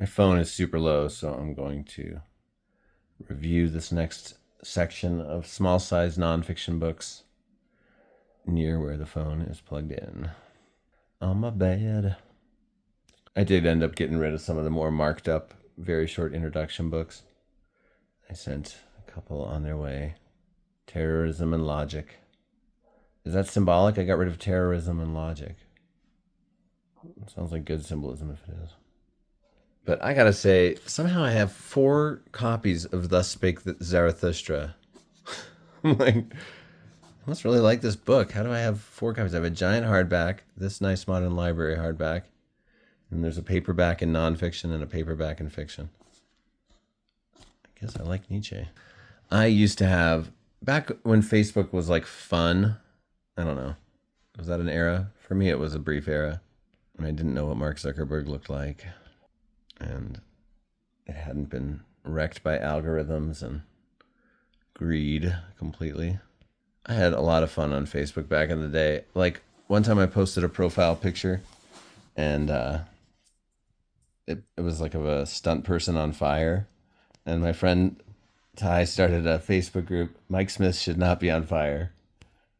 My phone is super low, so I'm going to review this next section of small-sized nonfiction books near where the phone is plugged in. On my bed. I did end up getting rid of some of the more marked up, very short introduction books. I sent a couple on their way. Terrorism and Logic. Is that symbolic? I got rid of terrorism and logic. Sounds like good symbolism if it is. But I gotta say, somehow I have 4 copies of Thus Spake Zarathustra. I'm like, I must really like this book. How do I have 4 copies? I have a giant hardback, this nice modern library hardback, and there's a paperback in nonfiction and a paperback in fiction. I guess I like Nietzsche. I used to have, back when Facebook was like fun, I don't know, was that an era? For me, it was a brief era. And I didn't know what Mark Zuckerberg looked like. And it hadn't been wrecked by algorithms and greed completely. I had a lot of fun on Facebook back in the day. Like, one time I posted a profile picture, and it was like of a stunt person on fire. And my friend Ty started a Facebook group, Mike Smith Should Not Be on Fire.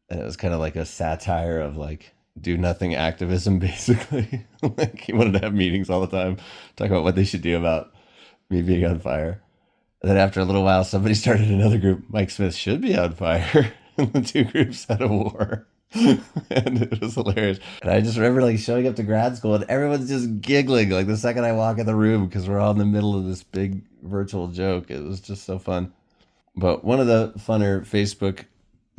And it was kind of like a satire of like do nothing activism, basically. Like, he wanted to have meetings all the time, talk about what they should do about me being on fire. And then after a little while, somebody started another group, Mike Smith Should Be on Fire. And the 2 groups had a war. And it was hilarious. And I just remember like showing up to grad school and everyone's just giggling like the second I walk in the room because we're all in the middle of this big virtual joke. It was just so fun. But one of the funner Facebook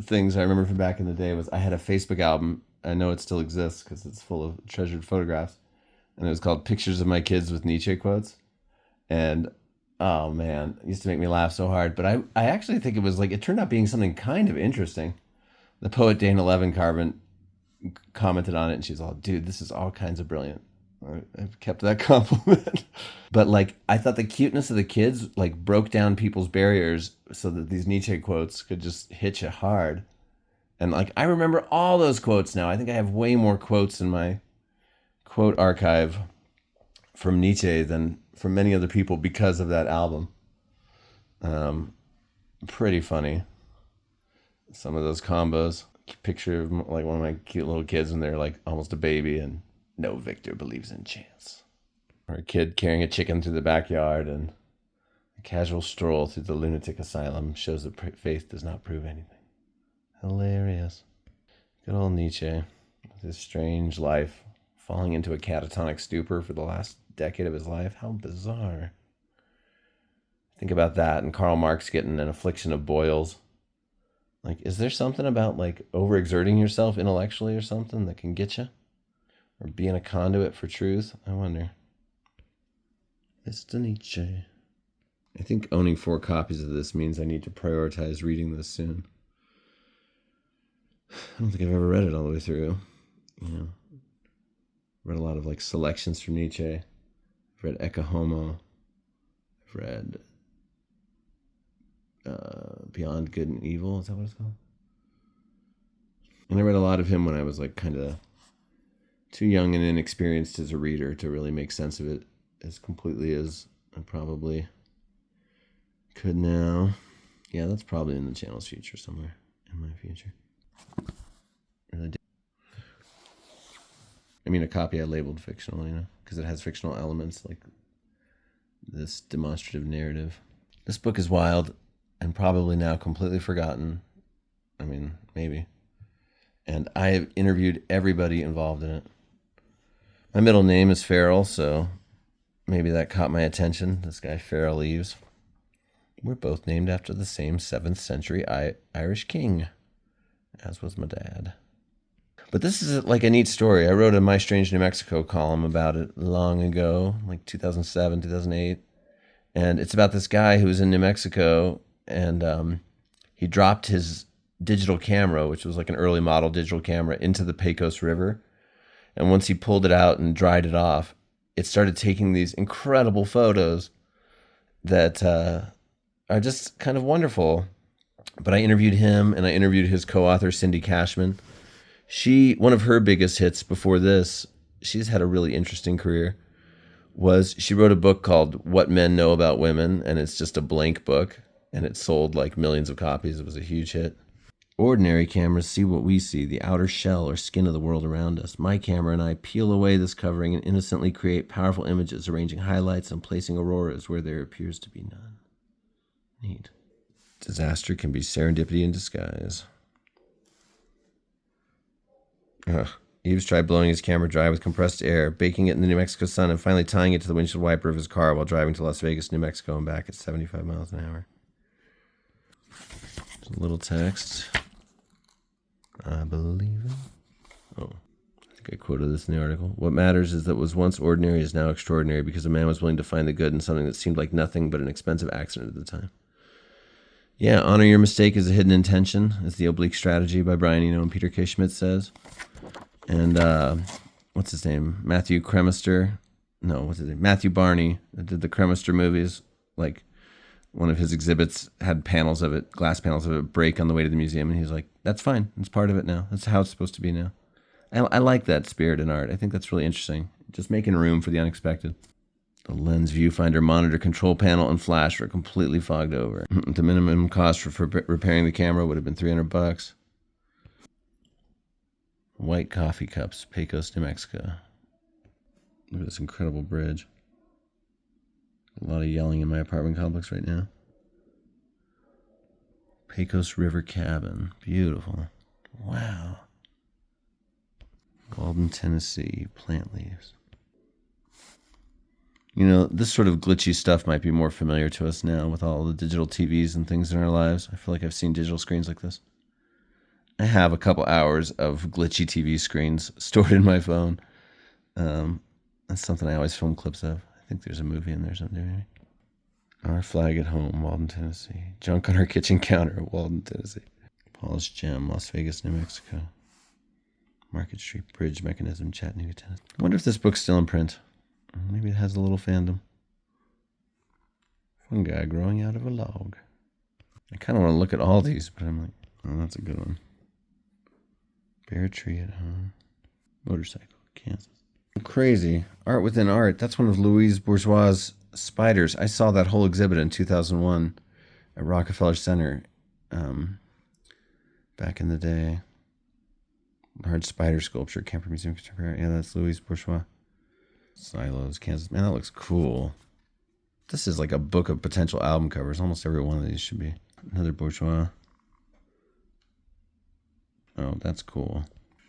things I remember from back in the day was I had a Facebook album. I know it still exists because it's full of treasured photographs. And it was called Pictures of My Kids with Nietzsche Quotes. And oh man, it used to make me laugh so hard. But I actually think it was like, it turned out being something kind of interesting. The poet Dana Levin Carbon commented on it and she's all, dude, this is all kinds of brilliant. I've kept that compliment. But like, I thought the cuteness of the kids like broke down people's barriers so that these Nietzsche quotes could just hit you hard. And like, I remember all those quotes now. I think I have way more quotes in my quote archive from Nietzsche than from many other people because of that album. Pretty funny. Some of those combos. Picture of like one of my cute little kids when they're like almost a baby and no victor believes in chance. Or a kid carrying a chicken through the backyard and a casual stroll through the lunatic asylum shows that faith does not prove anything. Hilarious. Good old Nietzsche. With his strange life, falling into a catatonic stupor for the last decade of his life. How bizarre. Think about that, and Karl Marx getting an affliction of boils. Like, is there something about like overexerting yourself intellectually or something that can get you? Or being a conduit for truth? I wonder. Mr. Nietzsche. I think owning 4 copies of this means I need to prioritize reading this soon. I don't think I've ever read it all the way through. You know, read a lot of like selections from Nietzsche. I've read Ecce Homo. I've read Beyond Good and Evil. Is that what it's called? And I read a lot of him when I was like kind of too young and inexperienced as a reader to really make sense of it as completely as I probably could now. Yeah, that's probably in the channel's future somewhere. In my future. Really. I mean, a copy I labeled fictional, you know, because it has fictional elements like this demonstrative narrative. This book is wild and probably now completely forgotten. I mean, maybe. And I have interviewed everybody involved in it. My middle name is Farrell, so maybe that caught my attention. This guy, Farrell Eves. We're both named after the same 7th century Irish king, as was my dad. But this is like a neat story. I wrote a My Strange New Mexico column about it long ago, like 2007, 2008. And it's about this guy who was in New Mexico, and he dropped his digital camera, which was like an early model digital camera, into the Pecos River. And once he pulled it out and dried it off, it started taking these incredible photos that are just kind of wonderful. But I interviewed him, and I interviewed his co-author, Cindy Cashman. One of her biggest hits before this, she's had a really interesting career, was she wrote a book called What Men Know About Women, and it's just a blank book, and it sold like millions of copies. It was a huge hit. Ordinary cameras see what we see, the outer shell or skin of the world around us. My camera and I peel away this covering and innocently create powerful images, arranging highlights and placing auroras where there appears to be none. Neat. Disaster can be serendipity in disguise. Ugh. Eves tried blowing his camera dry with compressed air, baking it in the New Mexico sun, and finally tying it to the windshield wiper of his car while driving to Las Vegas, New Mexico, and back at 75 miles an hour. There's a little text. I believe it. Oh, I think I quoted this in the article. What matters is that what was once ordinary is now extraordinary because a man was willing to find the good in something that seemed like nothing but an expensive accident at the time. Yeah, honor your mistake is a hidden intention, is the oblique strategy by Brian Eno and Peter K. Schmidt says. And what's his name? Matthew Barney that did the Kremister movies. Like one of his exhibits had panels of it, glass panels of it, break on the way to the museum, and he's like, "That's fine. It's part of it now. That's how it's supposed to be now." I like that spirit in art. I think that's really interesting. Just making room for the unexpected. The lens viewfinder, monitor, control panel, and flash were completely fogged over. The minimum cost for repairing the camera would have been $300. White coffee cups, Pecos, New Mexico. Look at this incredible bridge. A lot of yelling in my apartment complex right now. Pecos River Cabin. Beautiful. Wow. Walden, Tennessee. Plant leaves. You know, this sort of glitchy stuff might be more familiar to us now with all the digital TVs and things in our lives. I feel like I've seen digital screens like this. I have a couple hours of glitchy TV screens stored in my phone. That's something I always film clips of. I think there's a movie in there someday. Our flag at home, Walden, Tennessee. Junk on our kitchen counter, Walden, Tennessee. Polished gem, Las Vegas, New Mexico. Market Street Bridge Mechanism, Chattanooga, Tennessee. I wonder if this book's still in print. Maybe it has a little fandom. Fungi growing out of a log. I kind of want to look at all these, but I'm like, oh, that's a good one. Bare tree at home. Motorcycle, Kansas. Crazy. Art within art. That's one of Louise Bourgeois' spiders. I saw that whole exhibit in 2001 at Rockefeller Center back in the day. Large spider sculpture, Kemper Museum Contemporary. Yeah, that's Louise Bourgeois. Silos, Kansas. Man, that looks cool. This is like a book of potential album covers. Almost every one of these should be. Another Bourgeois. Oh, that's cool.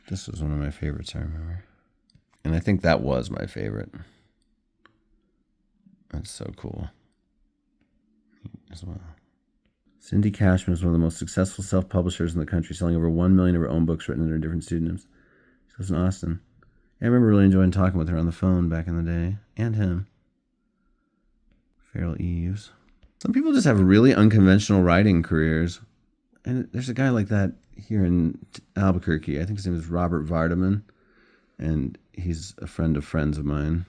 This was one of my favorites, I remember. And I think that was my favorite. That's so cool. As well. Cindy Cashman is one of the most successful self-publishers in the country, selling over 1 million of her own books written under different pseudonyms. She lives in Austin. I remember really enjoying talking with her on the phone back in the day. And him. Farrell Eves. Some people just have really unconventional writing careers. And there's a guy like that here in Albuquerque. I think his name is Robert Vardaman. And he's a friend of friends of mine.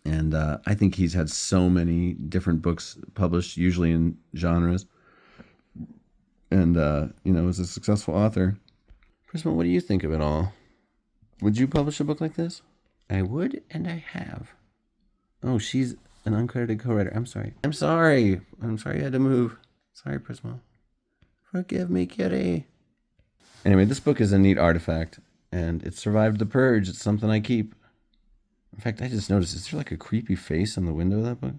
And I think he's had so many different books published, usually in genres. And, is a successful author. Prisma, what do you think of it all? Would you publish a book like this? I would, and I have. Oh, she's an uncredited co-writer. I'm sorry I had to move. Sorry, Prisma. Forgive me, kitty. Anyway, this book is a neat artifact, and it survived the purge. It's something I keep. In fact, I just noticed, is there like a creepy face on the window of that book?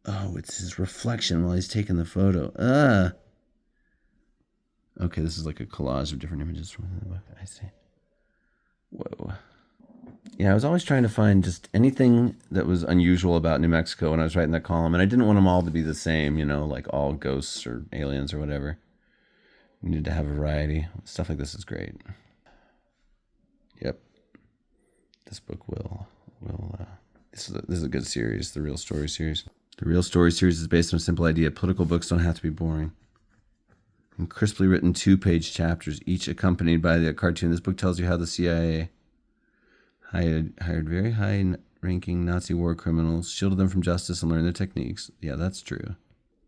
Oh, it's his reflection while he's taking the photo. Okay, this is like a collage of different images from the book. I see. Whoa. Yeah, I was always trying to find just anything that was unusual about New Mexico when I was writing that column, and I didn't want them all to be the same, like all ghosts or aliens or whatever. You needed to have variety. Stuff like this is great. Yep. This book will this is a good series, the Real Story series. The Real Story series is based on a simple idea. Political books don't have to be boring. In crisply written 2-page chapters, each accompanied by the cartoon, this book tells you how the CIA hired very high-ranking Nazi war criminals, shielded them from justice, and learned their techniques. Yeah, that's true.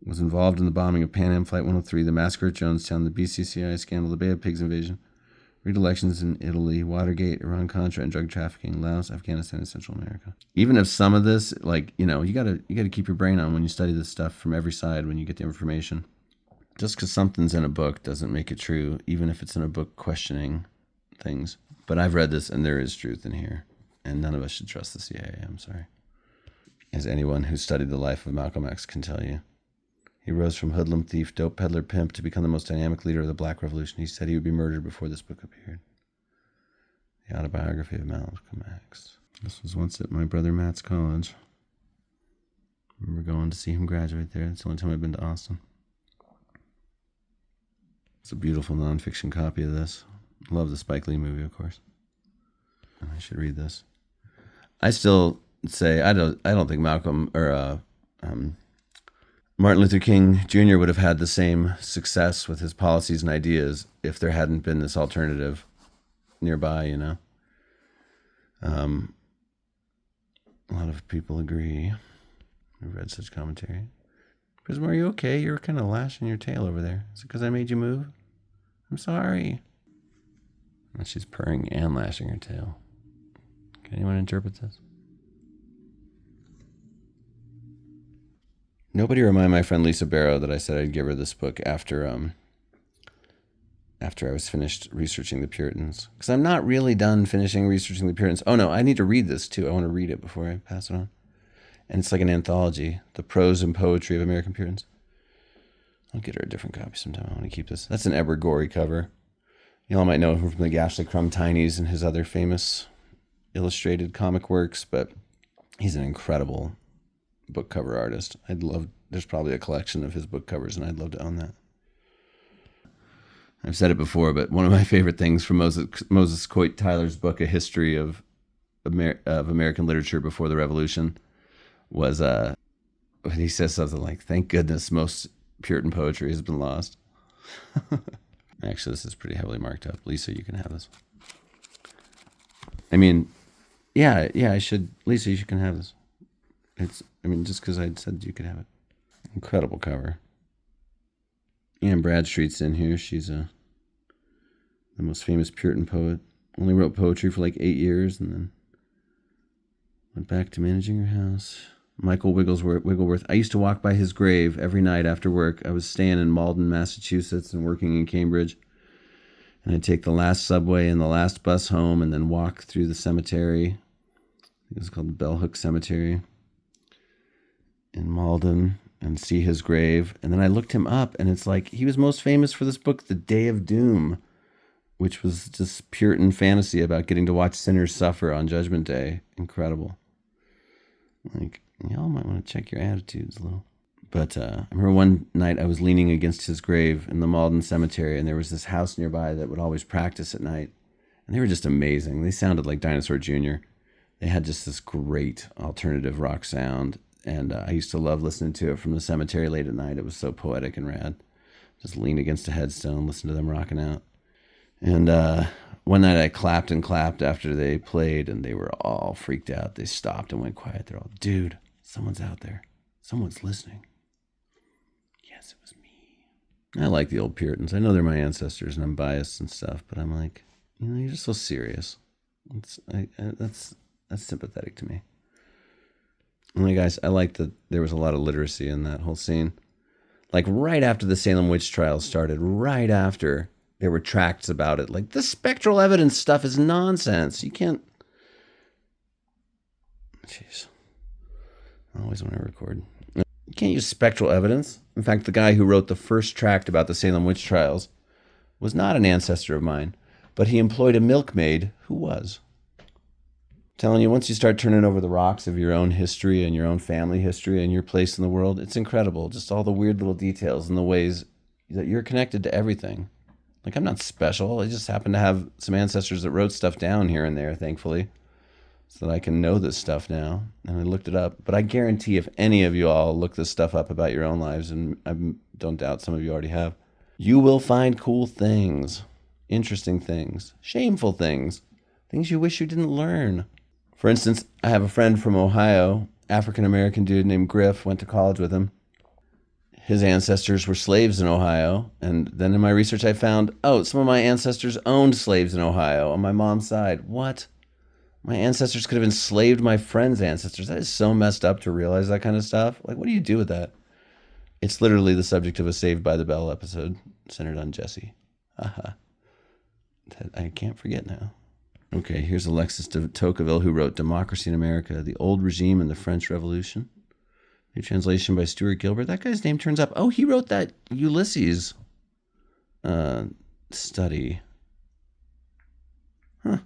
Was involved in the bombing of Pan Am Flight 103, the massacre at Jonestown, the BCCI scandal, the Bay of Pigs invasion, Rigged elections in Italy, Watergate, Iran-Contra, and drug trafficking, Laos, Afghanistan, and Central America. Even if some of this, like, you gotta keep your brain on when you study this stuff from every side when you get the information. Just because something's in a book doesn't make it true, even if it's in a book questioning things. But I've read this, and there is truth in here, and none of us should trust the CIA. I'm sorry. As anyone who studied the life of Malcolm X can tell you. He rose from hoodlum, thief, dope peddler, pimp to become the most dynamic leader of the Black Revolution. He said he would be murdered before this book appeared. The Autobiography of Malcolm X. This was once at my brother Matt's college. I remember going to see him graduate there. It's the only time I've been to Austin. It's a beautiful nonfiction copy of this. Love the Spike Lee movie, of course. I should read this. I still say I don't think Malcolm or Martin Luther King Jr. would have had the same success with his policies and ideas if there hadn't been this alternative nearby, A lot of people agree. I've read such commentary. Prism, are you okay? You're kind of lashing your tail over there. Is it because I made you move? I'm sorry. And she's purring and lashing her tail. Can anyone interpret this? Nobody remind my friend Lisa Barrow that I said I'd give her this book after I was finished researching the Puritans. Because I'm not really done finishing researching the Puritans. Oh no, I need to read this too. I want to read it before I pass it on. And it's like an anthology, The Prose and Poetry of American Puritans. I'll get her a different copy sometime. I want to keep this. That's an Edward Gorey cover. You all might know him from the Ghastly Crumb Tinies and his other famous illustrated comic works, but he's an incredible book cover artist. There's probably a collection of his book covers, and I'd love to own that. I've said it before, but one of my favorite things from Moses Coit Tyler's book, A History of American Literature Before the Revolution, was when he says something like, "Thank goodness most Puritan poetry has been lost." Actually, this is pretty heavily marked up. Lisa, you can have this. I mean, yeah, I should. Lisa, you can have this. Just because I said you could have it. Incredible cover. Anne Bradstreet's in here. She's the most famous Puritan poet. Only wrote poetry for like 8 years and then went back to managing her house. Michael Wigglesworth. I used to walk by his grave every night after work. I was staying in Malden, Massachusetts and working in Cambridge. And I'd take the last subway and the last bus home and then walk through the cemetery. It was called the Bell Hook Cemetery in Malden, and see his grave. And then I looked him up, and it's like he was most famous for this book, The Day of Doom, which was just Puritan fantasy about getting to watch sinners suffer on Judgment Day. Incredible. Like, y'all might want to check your attitudes a little. But I remember one night I was leaning against his grave in the Malden Cemetery, and there was this house nearby that would always practice at night. And they were just amazing. They sounded like Dinosaur Jr. They had just this great alternative rock sound. And I used to love listening to it from the cemetery late at night. It was so poetic and rad. Just lean against a headstone, listen to them rocking out. And one night I clapped and clapped after they played, and they were all freaked out. They stopped and went quiet. They're all, "Dude, someone's out there. Someone's listening." Yes, it was me. I like the old Puritans. I know they're my ancestors, and I'm biased and stuff, but I'm like, you're just so serious. That's sympathetic to me. And guys, I like that there was a lot of literacy in that whole scene. Like right after the Salem witch trials started, right after, there were tracts about it. Like, the spectral evidence stuff is nonsense. You can't... Jeez. I always want to record. You can't use spectral evidence. In fact, the guy who wrote the first tract about the Salem witch trials was not an ancestor of mine, but he employed a milkmaid who was. Telling you, once you start turning over the rocks of your own history and your own family history and your place in the world, it's incredible. Just all the weird little details and the ways that you're connected to everything. Like, I'm not special. I just happen to have some ancestors that wrote stuff down here and there, thankfully, so that I can know this stuff now. And I looked it up. But I guarantee if any of you all look this stuff up about your own lives, and I don't doubt some of you already have, you will find cool things, interesting things, shameful things, things you wish you didn't learn. For instance, I have a friend from Ohio, African-American dude named Griff, went to college with him. his ancestors were slaves in Ohio. And then in my research, I found, some of my ancestors owned slaves in Ohio on my mom's side. What? My ancestors could have enslaved my friend's ancestors. That is so messed up to realize that kind of stuff. Like, what do you do with that? It's literally the subject of a Saved by the Bell episode centered on Jesse. Haha. That I can't forget now. Okay, here's Alexis de Tocqueville, who wrote Democracy in America, The Old Regime and the French Revolution. New translation by Stuart Gilbert. That guy's name turns up. Oh, he wrote that Ulysses study. Huh.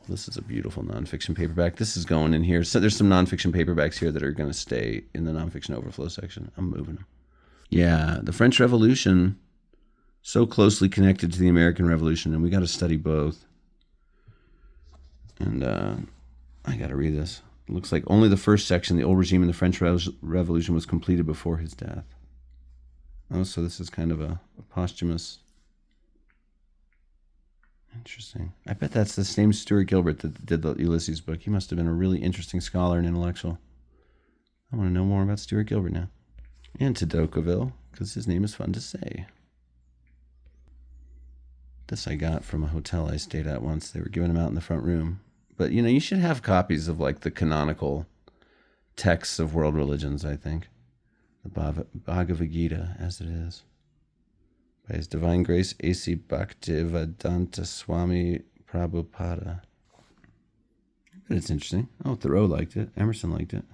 This is a beautiful nonfiction paperback. This is going in here. So there's some nonfiction paperbacks here that are going to stay in the nonfiction overflow section. I'm moving them. Yeah, the French Revolution, so closely connected to the American Revolution, and we got to study both. And I got to read this. It looks like only the first section, the old regime and the French Revolution, was completed before his death. Oh, so this is kind of a posthumous. Interesting. I bet that's the same Stuart Gilbert that did the Ulysses book. He must have been a really interesting scholar and intellectual. I want to know more about Stuart Gilbert now. And to Tocqueville, because his name is fun to say. This I got from a hotel I stayed at once. They were giving them out in the front room. But, you should have copies of, like, the canonical texts of world religions, I think. The Bhagavad Gita, as it is. By His Divine Grace, A.C. Bhaktivedanta Swami Prabhupada. But it's interesting. Oh, Thoreau liked it. Emerson liked it.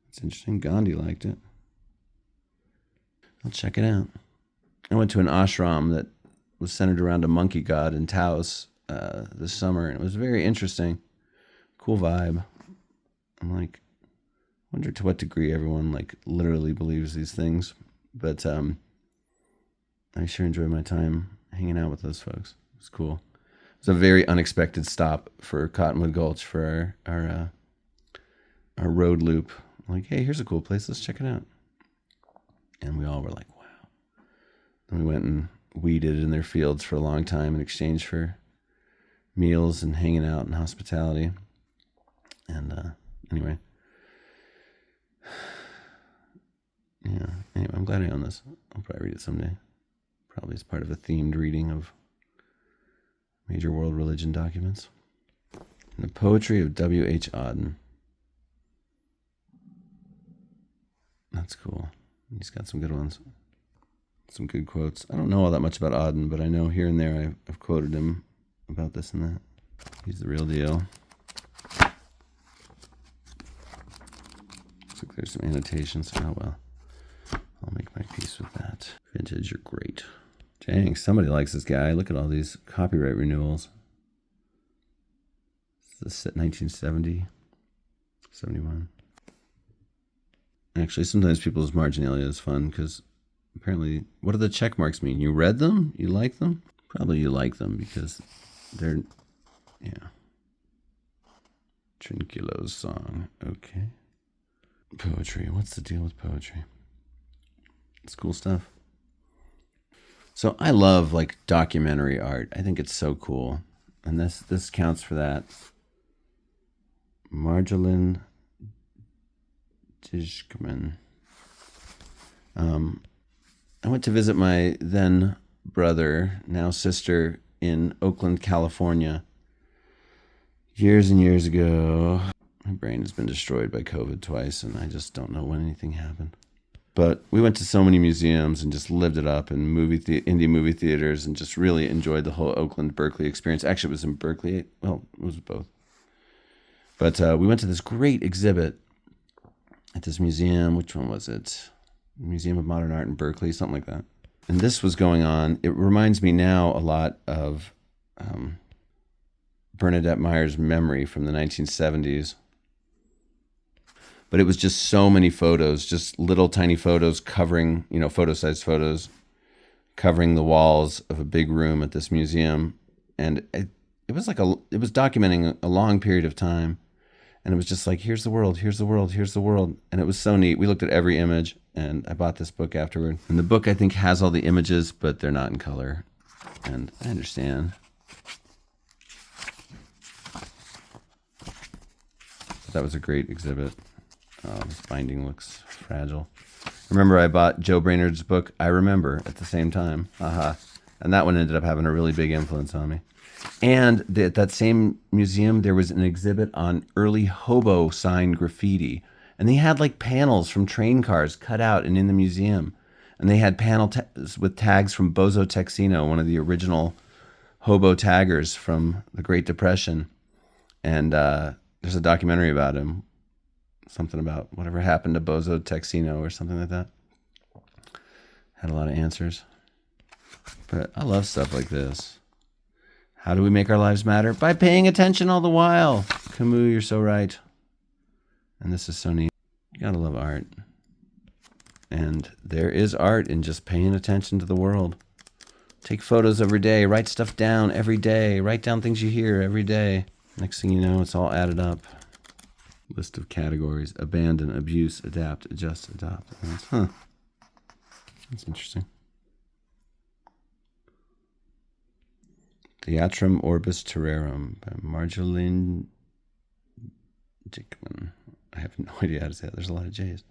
It's interesting. Gandhi liked it. I'll check it out. I went to an ashram that was centered around a monkey god in Taos this summer, and it was very interesting. Cool vibe. I'm like, wonder to what degree everyone like literally believes these things, but I sure enjoyed my time hanging out with those folks. It was cool. It was a very unexpected stop for Cottonwood Gulch for our road loop. I'm like, hey, here's a cool place. Let's check it out. And we all were like, wow. Then we went and weeded in their fields for a long time in exchange for meals and hanging out and hospitality. And anyway. Yeah. Anyway, I'm glad I own this. I'll probably read it someday. Probably as part of a themed reading of major world religion documents. And the poetry of W.H. Auden. That's cool. He's got some good ones. Some good quotes. I don't know all that much about Auden, but I know here and there I've quoted him about this and that. He's the real deal. Looks like there's some annotations. Oh, well. I'll make my peace with that. Vintage, you're great. Dang, somebody likes this guy. Look at all these copyright renewals. This is set 1970, 71. Actually, sometimes people's marginalia is fun because apparently, what do the check marks mean? You read them? You like them? Probably you like them because they're, yeah. Trinculo's song. Okay. Poetry. What's the deal with poetry? It's cool stuff. So I love like documentary art. I think it's so cool. And this counts for that. Marjolin Dijkman. I went to visit my then brother, now sister, in Oakland, California, years and years ago. My brain has been destroyed by COVID twice, and I just don't know when anything happened. But we went to so many museums and just lived it up in indie movie theaters and just really enjoyed the whole Oakland-Berkeley experience. Actually, it was in Berkeley. Well, it was both. But we went to this great exhibit at this museum. Which one was it? Museum of Modern Art in Berkeley, something like that. And this was going on. It reminds me now a lot of Bernadette Meyer's Memory from the 1970s. But it was just so many photos, just little tiny photos covering, photo-sized photos, covering the walls of a big room at this museum. And it was documenting a long period of time. And it was just like, here's the world, here's the world, here's the world. And it was so neat. We looked at every image, and I bought this book afterward. And the book, I think, has all the images, but they're not in color. And I understand. But that was a great exhibit. Oh, this binding looks fragile. Remember, I bought Joe Brainerd's book, I Remember, at the same time. And that one ended up having a really big influence on me. And at that same museum, there was an exhibit on early hobo sign graffiti. And they had like panels from train cars cut out and in the museum. And they had panels with tags from Bozo Texino, one of the original hobo taggers from the Great Depression. And there's a documentary about him. Something about whatever happened to Bozo Texino or something like that. Had a lot of answers. But I love stuff like this. How do we make our lives matter? By paying attention all the while. Camus, you're so right. And this is so neat. You gotta love art. And there is art in just paying attention to the world. Take photos every day. Write stuff down every day. Write down things you hear every day. Next thing you know, it's all added up. List of categories: abandon, abuse, adapt, adjust, adopt. That's interesting. Theatrum Orbis Terrarum by Marjolaine Dickman. I have no idea how to say that. There's a lot of J's.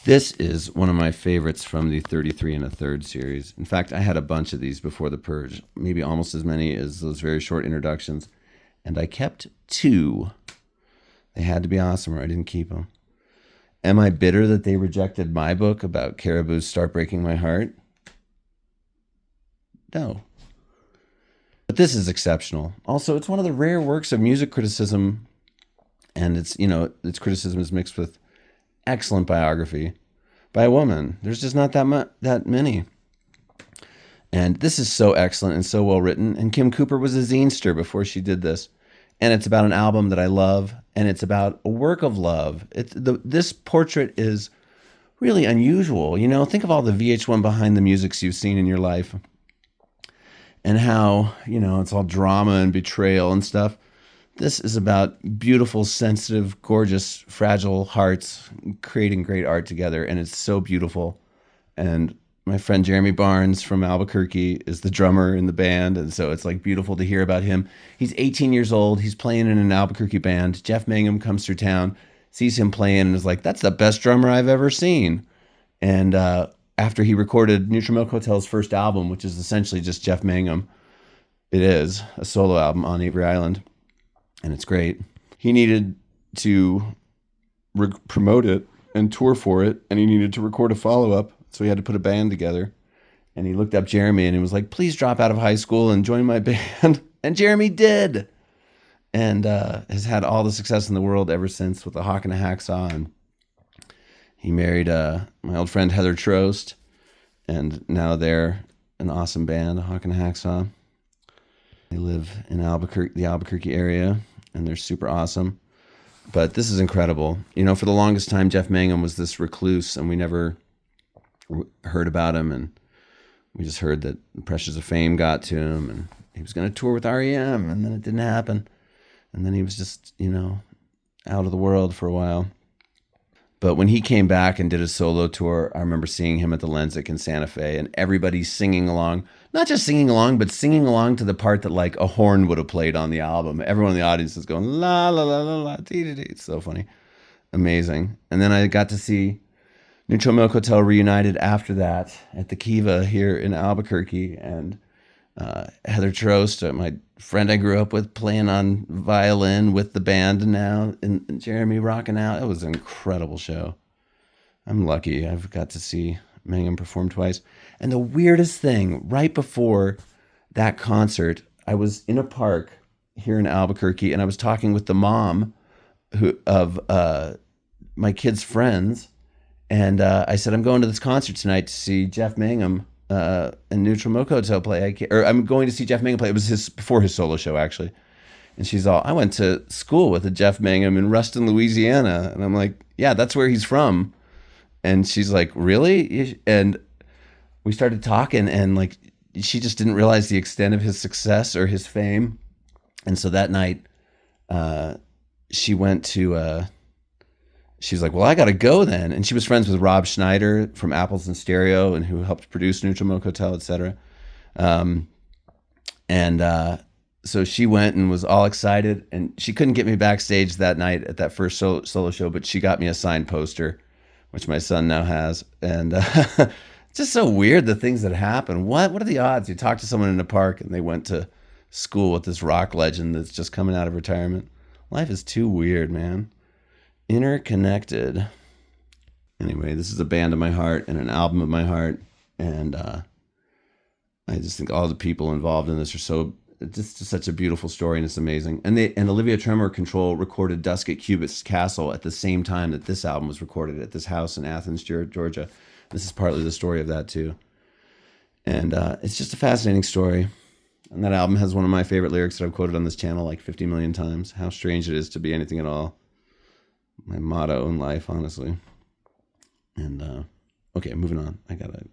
This is one of my favorites from the 33 1/3 series. In fact, I had a bunch of these before The Purge, maybe almost as many as those very short introductions. And I kept 2. They had to be awesome or I didn't keep them. Am I bitter that they rejected my book about Caribou's Start Breaking My Heart? No. But this is exceptional. Also, it's one of the rare works of music criticism, and its criticism is mixed with excellent biography by a woman. There's just not that many. And this is so excellent and so well written. And Kim Cooper was a zinester before she did this. And it's about an album that I love, and it's about a work of love. This portrait is really unusual. Think of all the VH1 behind the musics you've seen in your life, and how, it's all drama and betrayal and stuff. This is about beautiful, sensitive, gorgeous, fragile hearts creating great art together, and it's so beautiful. And my friend Jeremy Barnes from Albuquerque is the drummer in the band, and so it's like beautiful to hear about him. He's 18 years old. He's playing in an Albuquerque band. Jeff Mangum comes through town, sees him playing, and is like, "That's the best drummer I've ever seen." And after he recorded Neutral Milk Hotel's first album, which is essentially just Jeff Mangum, it is a solo album on Avery Island, and it's great. He needed to promote it and tour for it, and he needed to record a follow-up. So he had to put a band together, and he looked up Jeremy and he was like, "Please drop out of high school and join my band." And Jeremy did, and has had all the success in the world ever since with the Hawk and a Hacksaw. And he married my old friend Heather Trost, and now they're an awesome band, Hawk and a Hacksaw. They live in the Albuquerque area, and they're super awesome. But this is incredible. For the longest time, Jeff Mangum was this recluse, and we never heard about him, and we just heard that the pressures of fame got to him, and he was going to tour with REM, and then it didn't happen, and then he was just out of the world for a while. But when he came back and did a solo tour, I remember seeing him at the Lensic in Santa Fe, and everybody singing along, not just singing along, but singing along to the part that like a horn would have played on the album. Everyone in the audience is going la la la la la dee dee dee. It's so funny, amazing. And then I got to see Neutral Milk Hotel reunited after that at the Kiva here in Albuquerque, and Heather Trost, my friend I grew up with, playing on violin with the band now, and Jeremy rocking out. It was an incredible show. I'm lucky I've got to see Mangum perform twice. And the weirdest thing, right before that concert, I was in a park here in Albuquerque, and I was talking with the mom of my kids' friends. And I said, "I'm going to this concert tonight to see Jeff Mangum and Neutral Milk Hotel play. I'm going to see Jeff Mangum play." It was before his solo show, actually. And she's all, "I went to school with a Jeff Mangum in Ruston, Louisiana." And I'm like, "Yeah, that's where he's from." And she's like, "Really?" And we started talking, and like, she just didn't realize the extent of his success or his fame. And so that night, she went to... She's like, "Well, I got to go then." And she was friends with Rob Schneider from Apples and Stereo, and who helped produce Neutral Milk Hotel, etc. And So she went and was all excited, and she couldn't get me backstage that night at that first solo show, but she got me a signed poster, which my son now has. And it's just so weird, the things that happen. What are the odds? You talk to someone in the park and they went to school with this rock legend that's just coming out of retirement. Life is too weird, man. Interconnected. Anyway, this is a band of my heart and an album of my heart. And I just think all the people involved in this are so just such a beautiful story, and it's amazing. And Olivia Tremor Control recorded Dusk at Cubit's Castle at the same time that this album was recorded at this house in Athens, Georgia. This is partly the story of that too. And it's just a fascinating story. And that album has one of my favorite lyrics that I've quoted on this channel like 50 million times. How strange it is to be anything at all. My motto in life, honestly. And okay, moving on. I gotta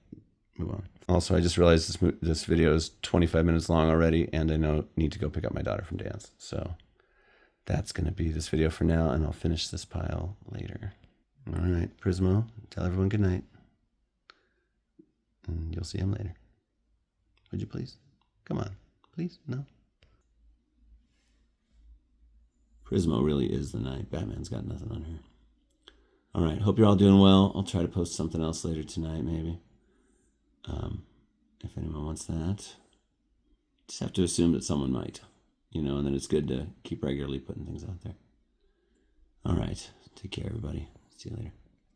move on. Also, I just realized this video is 25 minutes long already, and I need to go pick up my daughter from dance. So that's going to be this video for now, and I'll finish this pile later. All right, Prismo, tell everyone good night. And you'll see him later. Would you please? Come on. Please? No? Prismo really is the night. Batman's got nothing on her. All right, hope you're all doing well. I'll try to post something else later tonight, maybe. If anyone wants that. Just have to assume that someone might, and then it's good to keep regularly putting things out there. All right, take care, everybody. See you later.